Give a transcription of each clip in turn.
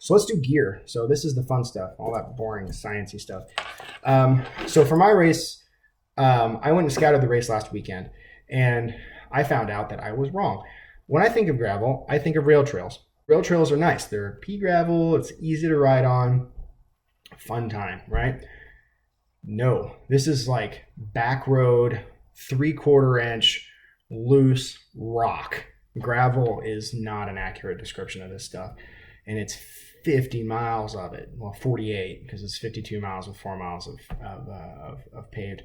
So let's do gear. So this is the fun stuff, all that boring sciencey stuff. So for my race, I went and scouted the race last weekend, and I found out that I was wrong. When I think of gravel, I think of rail trails. Rail trails are nice. They're pea gravel. It's easy to ride on. Fun time, right? No, this is like back road, 3/4 inch loose rock. Gravel is not an accurate description of this stuff. And it's 50 miles of it. Well, 48, because it's 52 miles with 4 miles of paved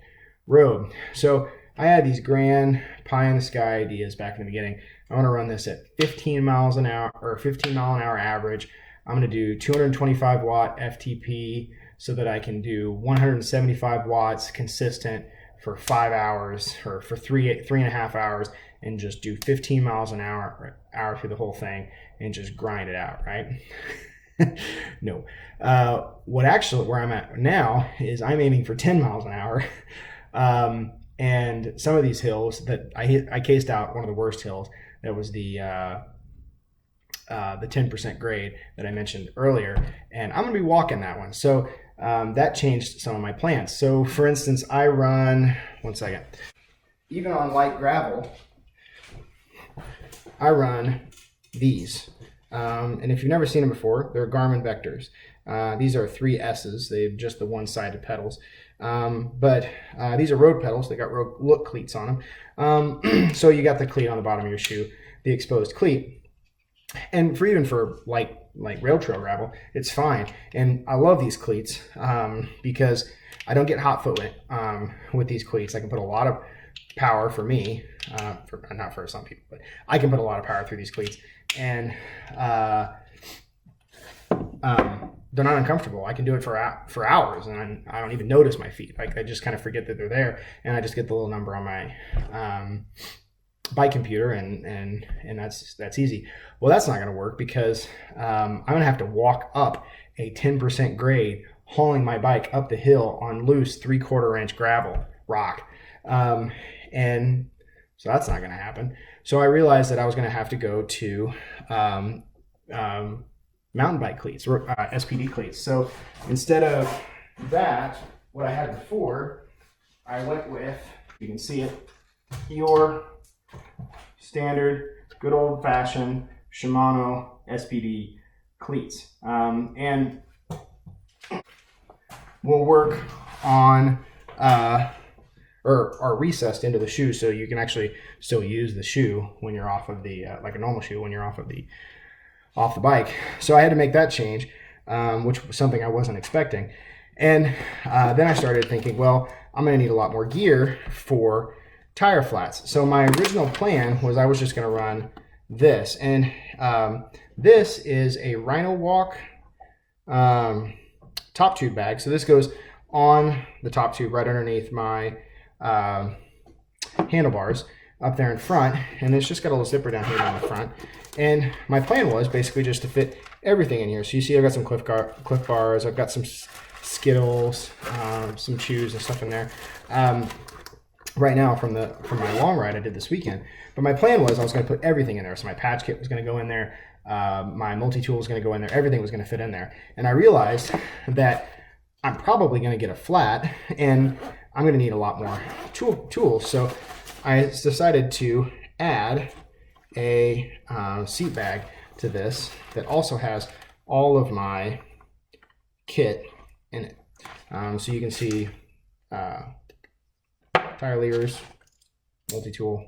road. So I had these grand pie in the sky ideas back in the beginning. I want to run this at 15 miles an hour, or 15 mile an hour average. I'm going to do 225 watt FTP so that I can do 175 watts consistent for 5 hours, or for three and a half hours, and just do 15 miles an hour through the whole thing and just grind it out, right? No. Where I'm at now is I'm aiming for 10 miles an hour. And some of these hills that I cased out, one of the worst hills, that was the 10% grade that I mentioned earlier, and I'm going to be walking that one. So that changed some of my plans. So for instance, I run, even on light gravel, I run these. And if you've never seen them before, they're Garmin Vectors. These are 3 S's. They're just the one-sided pedals. But these are road pedals. They got road look cleats on them. So you got the cleat on the bottom of your shoe, the exposed cleat. And even for light rail trail gravel, it's fine. And I love these cleats because I don't get hot foot with these cleats. I can put a lot of power for me, not for some people, but I can put a lot of power through these cleats. And they're not uncomfortable. I can do it for hours, and I don't even notice my feet. I just kind of forget that they're there, and I just get the little number on my bike computer, and that's easy. Well, that's not going to work because I'm going to have to walk up a 10% grade, hauling my bike up the hill on loose 3/4 inch gravel rock, and so that's not going to happen. So I realized that I was going to have to go to mountain bike cleats, or SPD cleats. So instead of that, what I had before, I went with, you can see it, your standard, good old fashioned Shimano SPD cleats. And we'll work on, or are recessed into the shoe, so you can actually still use the shoe when you're off of the, like a normal shoe when you're off the bike. So I had to make that change, which was something I wasn't expecting. And then I started thinking, well, I'm going to need a lot more gear for tire flats. So my original plan was I was just going to run this. And this is a Rhino Walk top tube bag. So this goes on the top tube right underneath my handlebars up there in front, and it's just got a little zipper down here on the front. And my plan was basically just to fit everything in here. So you see I've got some Cliff Bars, I've got some Skittles, some chews and stuff in there right now from my long ride I did this weekend. But my plan was I was going to put everything in there. So my patch kit was going to go in there, my multi-tool was going to go in there, everything was going to fit in there. And I realized that I'm probably going to get a flat, and I'm going to need a lot more tools. So I decided to add a seat bag to this that also has all of my kit in it. So you can see tire levers, multi-tool,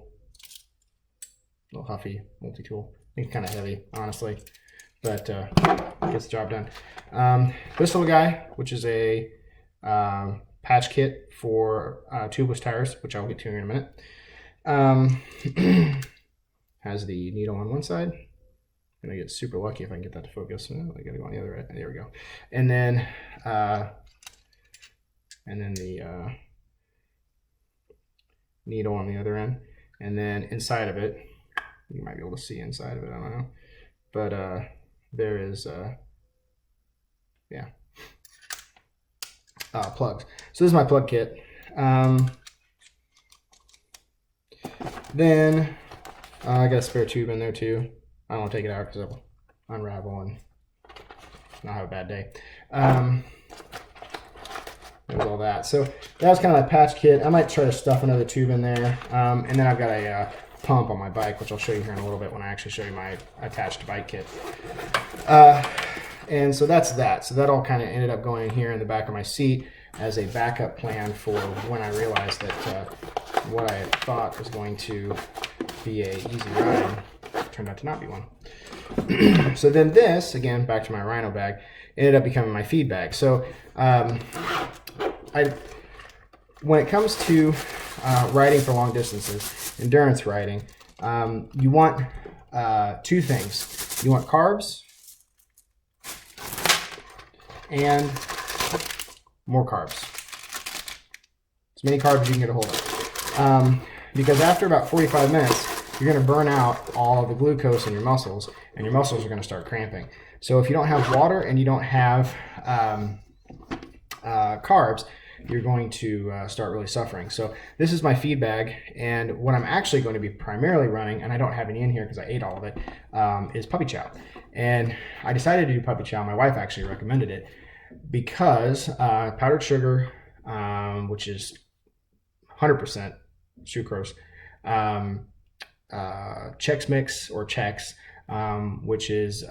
little Huffy multi-tool. I think it's kind of heavy, honestly, but gets the job done. This little guy, which is a patch kit for tubeless tires, which I'll get to in a minute. Has the needle on one side. I'm gonna get super lucky if I can get that to focus. I gotta go on the other end. There we go. And then the needle on the other end. And then inside of it, you might be able to see inside of it, I don't know. But there is plugs. So this is my plug kit. Then I got a spare tube in there too. I don't want to take it out because it'll unravel and not have a bad day. There's all that. So that was kind of my patch kit. I might try to stuff another tube in there. And then I've got a pump on my bike, which I'll show you here in a little bit when I actually show you my attached bike kit. And so that's that. So that all kind of ended up going in here in the back of my seat as a backup plan for when I realized that what I thought was going to be a easy ride turned out to not be one. So then this, again, back to my Rhino bag, ended up becoming my feed bag. So when it comes to riding for long distances, endurance riding, you want two things. You want carbs and more carbs. As many carbs as you can get a hold of. Because after about 45 minutes, you're going to burn out all of the glucose in your muscles, and your muscles are going to start cramping. So if you don't have water and you don't have carbs, you're going to start really suffering. So this is my feed bag, and what I'm actually going to be primarily running, and I don't have any in here because I ate all of it, is puppy chow. And I decided to do puppy chow. My wife actually recommended it because powdered sugar, which is 100% sucrose, Chex Mix or Chex, which is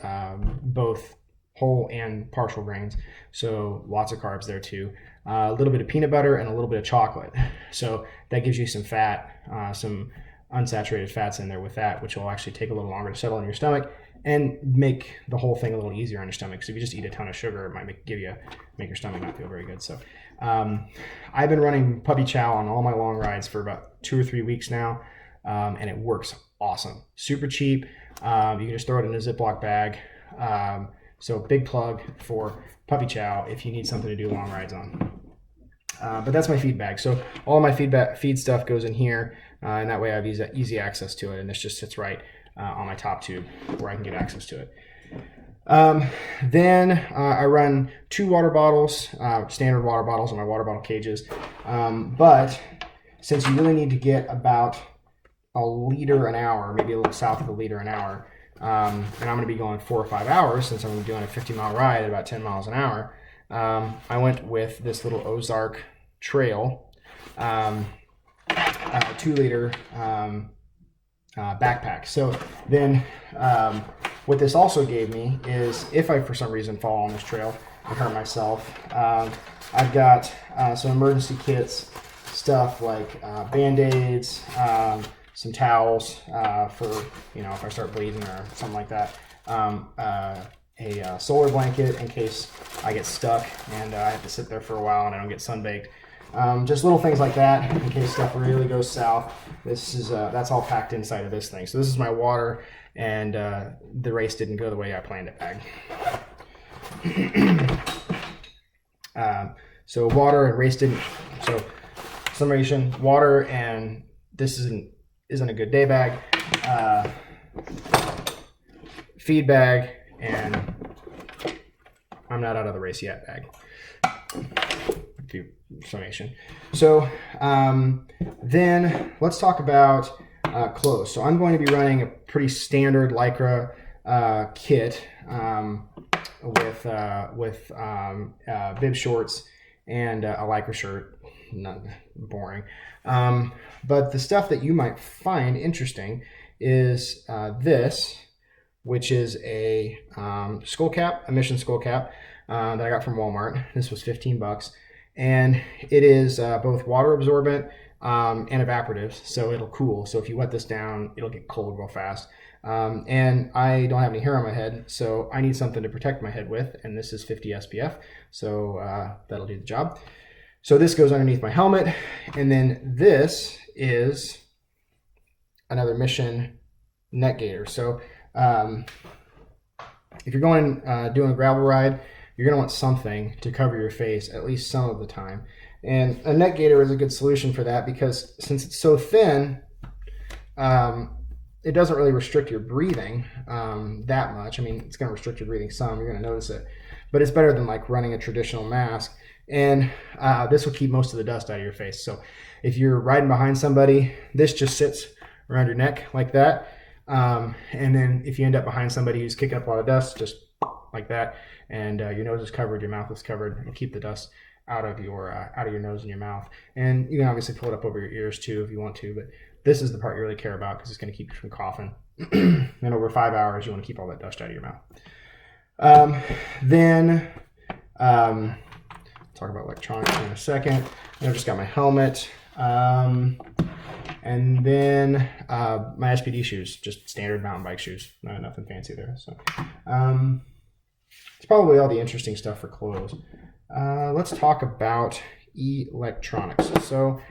both whole and partial grains, so lots of carbs there too. A little bit of peanut butter and a little bit of chocolate, so that gives you some fat, some unsaturated fats in there with that, which will actually take a little longer to settle in your stomach and make the whole thing a little easier on your stomach. So if you just eat a ton of sugar, it might make your stomach not feel very good. So I've been running puppy chow on all my long rides for about 2 or 3 weeks now, and it works awesome. Super cheap. You can just throw it in a Ziploc bag. So big plug for puppy chow if you need something to do long rides on. But that's my feed bag. So all my feed stuff goes in here, and that way I have easy access to it, and this just sits right on my top tube where I can get access to it. Then I run 2 water bottles, standard water bottles in my water bottle cages. But since you really need to get about a liter an hour, maybe a little south of a liter an hour, and I'm going to be going 4 or 5 hours since I'm doing a 50-mile ride at about 10 miles an hour, I went with this little Ozark Trail 2-liter backpack. So then what this also gave me is if I for some reason fall on this trail and hurt myself, I've got some emergency kits, stuff like Band-Aids, some towels for, if I start bleeding or something like that, a solar blanket in case I get stuck and I have to sit there for a while and I don't get sunbaked. Just little things like that in case stuff really goes south. This is that's all packed inside of this thing. So this is my water, and the race didn't go the way I planned it bag. So water and race didn't. So summation: water and this isn't a good day bag. Feed bag and I'm not out of the race yet bag. Summation. So then let's talk about clothes. So I'm going to be running a pretty standard Lycra kit with bib shorts and a Lycra shirt. Not boring. But the stuff that you might find interesting is this, which is a skull cap, a Mission skull cap that I got from Walmart. This was $15. And it is both water absorbent and evaporative, so it'll cool. So if you wet this down, it'll get cold real fast. And I don't have any hair on my head, so I need something to protect my head with, and this is 50 SPF, so that'll do the job. So this goes underneath my helmet, and then this is another Mission neck gaiter. So if you're going doing a gravel ride, you're going to want something to cover your face at least some of the time. And a neck gaiter is a good solution for that because since it's so thin, it doesn't really restrict your breathing that much. I mean, it's going to restrict your breathing some. You're going to notice it. But it's better than like running a traditional mask. And this will keep most of the dust out of your face. So if you're riding behind somebody, this just sits around your neck like that. And then if you end up behind somebody who's kicking up a lot of dust, just like that, and your nose is covered, your mouth is covered. It'll keep the dust out of your nose and your mouth. And you can obviously pull it up over your ears too if you want to, but this is the part you really care about because it's going to keep you from coughing. And over 5 hours, you want to keep all that dust out of your mouth. Then talk about electronics in a second. I've just got my helmet. And then my SPD shoes, just standard mountain bike shoes, nothing fancy there. So it's probably all the interesting stuff for clothes. Let's talk about electronics. So